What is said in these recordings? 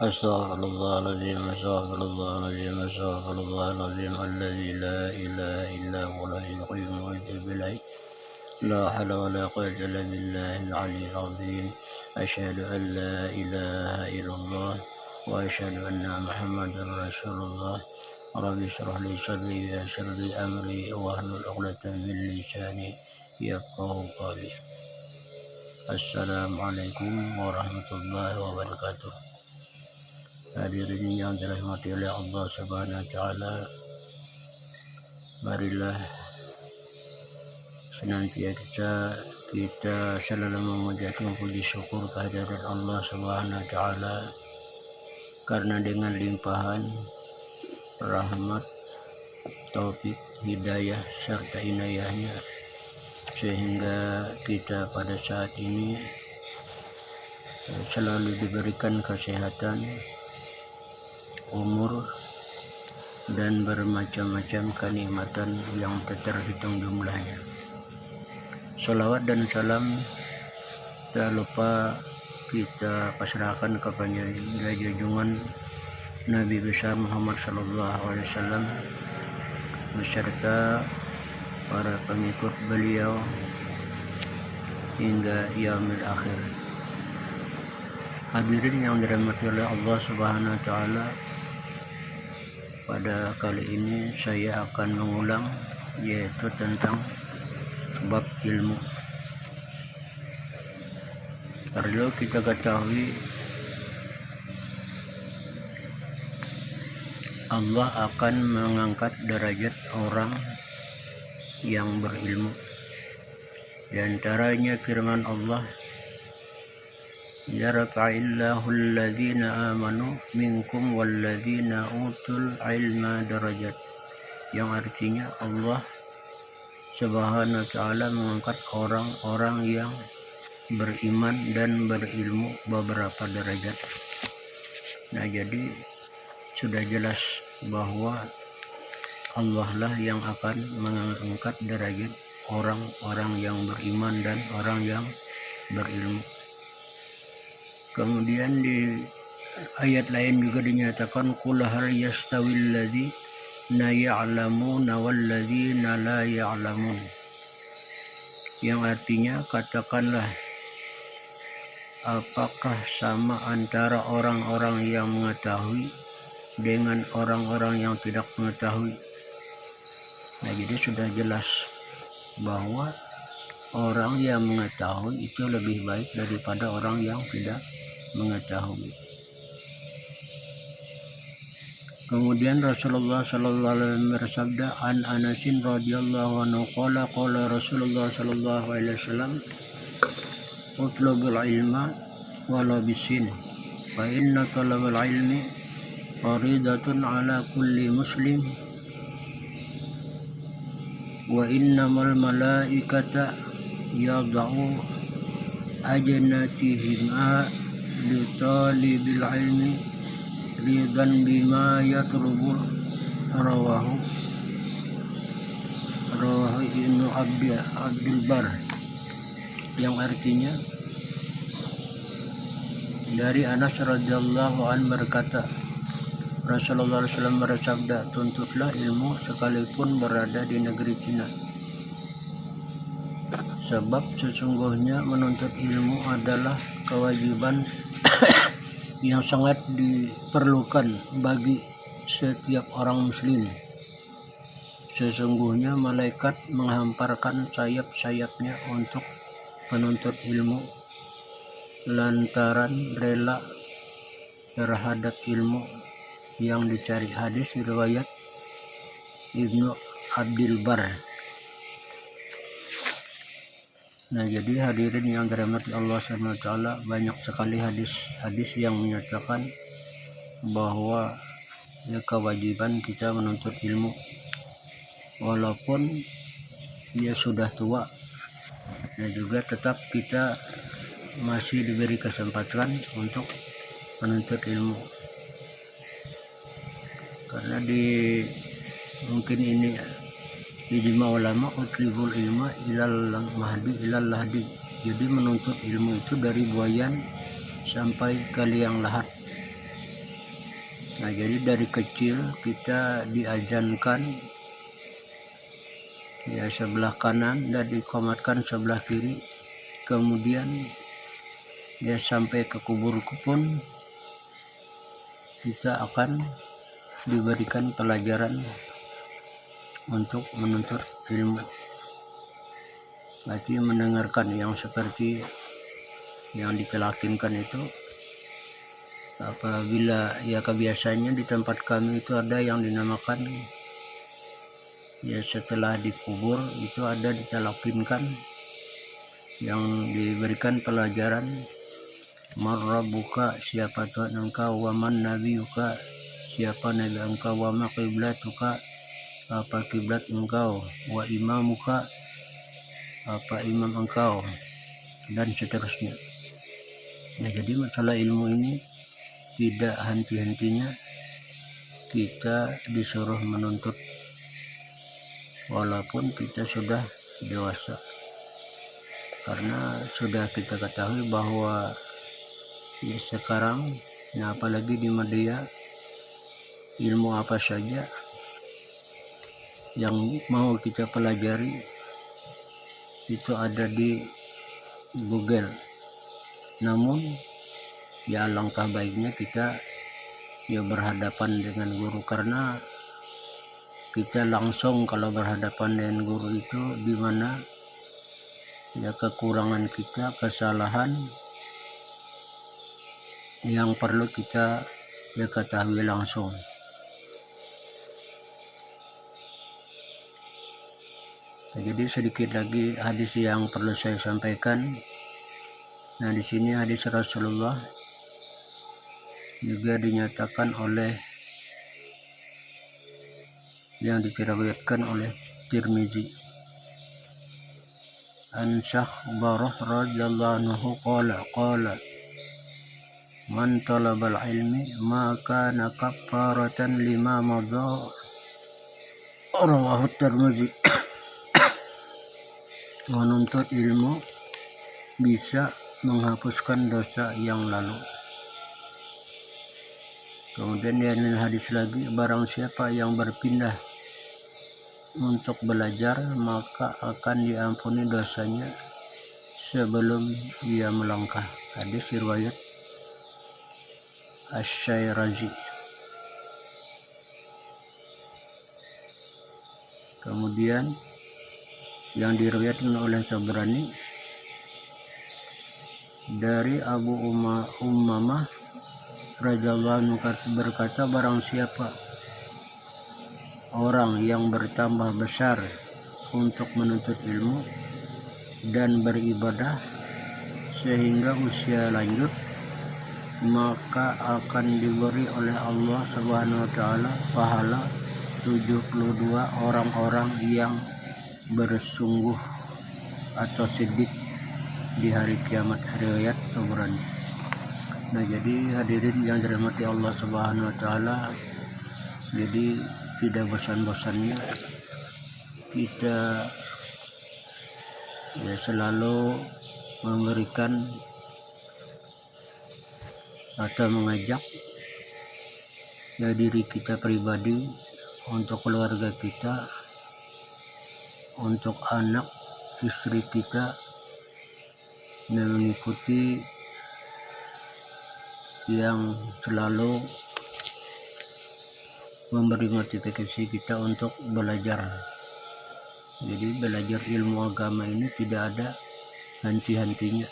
أستغفر الله العظيم أستغفر الله العظيم أستغفر الله العظيم الذي لا إله إلا هو الحي القيوم وأتوب إليه لا حول ولا قوة إلا بالله العلي العظيم أشهد أن لا إله إلا الله وأشهد أن محمدا رسول الله رب اشرح لي صدري ويسر لي أمري واحلل عقدة من لساني يفقهوا قولي. Assalamualaikum warahmatullahi wabarakatuh. Hadirin yang dirahmati oleh Allah Subhanahu wa taala, marilah senantiasa kita selalu memanjatkan puji syukur kehadirat Allah Subhanahu wa taala, karena dengan limpahan rahmat, taufik, hidayah serta inayahnya sehingga kita pada saat ini selalu diberikan kesehatan, umur, dan bermacam-macam kenikmatan yang tak terhitung jumlahnya. Salawat dan salam tak lupa kita pasrahkan kepada junjungan Nabi besar Muhammad SAW beserta para pengikut beliau hingga yaumil akhir. Hadirin yang dirahmati oleh Allah Subhanahu wa taala, pada kali ini saya akan mengulang yaitu tentang bab ilmu. Perlu kita ketahui Allah akan mengangkat derajat orang yang berilmu. Di antaranya firman Allah, yarfa'illahu alladhina amanu minkum walladhina utul ilma darajat, yang artinya Allah Subhanahu wa taala mengangkat orang-orang yang beriman dan berilmu beberapa derajat. Nah, jadi sudah jelas bahwa Allah lah yang akan mengangkat derajat orang-orang yang beriman dan orang yang berilmu. Kemudian di ayat lain juga dinyatakan, qul hal yastawil ladzina ya'lamuna wal ladzina la ya'lamun, yang artinya katakanlah, apakah sama antara orang-orang yang mengetahui dengan orang-orang yang tidak mengetahui? Nah, jadi sudah jelas bahwa orang yang mengetahui itu lebih baik daripada orang yang tidak mengetahui. Kemudian Rasulullah sallallahu alaihi wasallam bersabda, an Anasin radhiyallahu anhu qala qala Rasulullah sallallahu alaihi wasallam, utlubul ilma walau bisin fa inna talabal ilmi faridatun ala kulli muslim wa innamal malaikata yad'u ajnatihima li talibil ilmi ridan bima yatlubu. rawahu Ibnu Abdul Bar, yang artinya dari Anas radhiyallahu anhu berkata, Rasulullah SAW bersabda, tuntutlah ilmu sekalipun berada di negeri Cina, sebab sesungguhnya menuntut ilmu adalah kewajiban yang sangat diperlukan bagi setiap orang muslim. Sesungguhnya malaikat menghamparkan sayap-sayapnya untuk penuntut ilmu lantaran rela terhadap ilmu yang dicari. Hadis riwayat Ibnu Abdul Bar. Nah, jadi hadirin yang dirahmati Allah SWT, banyak sekali hadis-hadis yang menyatakan bahwa kewajiban kita menuntut ilmu walaupun dia sudah tua. Nah, juga tetap kita masih diberi kesempatan untuk menuntut ilmu, karena mungkin ini ijma ulama, utlibul ilma ilal mahdi ilal lahdi. Jadi menuntut ilmu itu dari buayan sampai ke liang lahat. Nah, jadi dari kecil kita diajankan ya sebelah kanan dan dikomatkan sebelah kiri, kemudian ya sampai ke kubur pun kita akan diberikan pelajaran untuk menuntut ilmu. Berarti mendengarkan yang seperti yang ditelakinkan itu. Apabila ya kebiasaannya di tempat kami itu ada yang dinamakan ya setelah dikubur itu ada ditelakinkan yang diberikan pelajaran marrabuka, siapa Tuhan engkau, waman nabiyuka, siapa nabi engkau, wama qiblatuka, apa kiblat engkau, wa imamuka, apa imam engkau, dan seterusnya. Ya, jadi masalah ilmu ini tidak henti-hentinya kita disuruh menuntut walaupun kita sudah dewasa, karena sudah kita ketahui bahwa ya sekarang, nah apalagi di media, ilmu apa saja yang mau kita pelajari itu ada di Google. Namun ya alangkah baiknya kita ya berhadapan dengan guru, karena kita langsung kalau berhadapan dengan guru itu di mana ya kekurangan kita, kesalahan yang perlu kita ya ketahui langsung. Nah, jadi sedikit lagi hadis yang perlu saya sampaikan. Nah, di sini hadis Rasulullah juga dinyatakan oleh yang diriwayatkan oleh Tirmizi. An Syahbarah radhiyallahu anhu qala man talabal ilmi ma kana kaffaratan lima madha, rawahu Tirmizi. Menuntut ilmu bisa menghapuskan dosa yang lalu. Kemudian di hadis lagi, barang siapa yang berpindah untuk belajar maka akan diampuni dosanya sebelum dia melangkah. Hadis riwayat Asy-Syairazi. Kemudian yang diriwayatkan oleh Tabrani dari Abu Ummamah radhiyallahu anhu berkata, barang siapa orang yang bertambah besar untuk menuntut ilmu dan beribadah sehingga usia lanjut, maka akan diberi oleh Allah Subhanahu wa taala pahala 72 orang-orang yang bersungguh atau siddiq di hari kiamat. Riwayat Tabrani. Nah, jadi hadirin yang dirahmati Allah Subhanahu wa taala, jadi tidak bosan-bosannya kita ya selalu memberikan atau mengajak ya diri kita pribadi, untuk keluarga kita, untuk anak istri kita, mengikuti yang selalu memberi motivasi kita untuk belajar. Jadi belajar ilmu agama ini tidak ada henti-hentinya.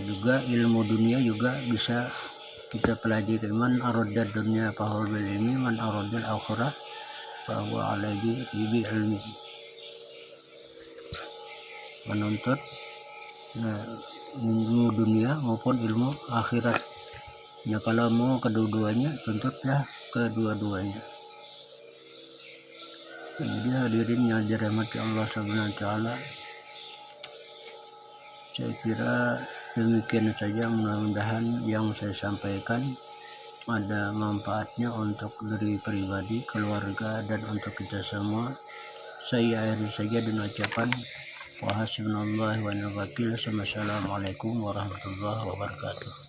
Juga ilmu dunia juga bisa kita pelajari. Man aradad dunya fahuwa bil ilmi, man aradal akhirah fahuwa alaihi bi ilmi. Menuntut ilmu dunia maupun ilmu akhirat. Ya, kalau mau kedua-duanya, tuntutlah kedua-duanya. Jadi hadirin yang dirahmati Allah Subhanahu wa taala, saya kira demikian saja. Mudah-mudahan yang saya sampaikan ada manfaatnya untuk diri pribadi, keluarga, dan untuk kita semua. Saya akhiri saja dengan ucapan wa hasbunallahu wa ni'mal wakil. Wassalamualaikum warahmatullahi wabarakatuh.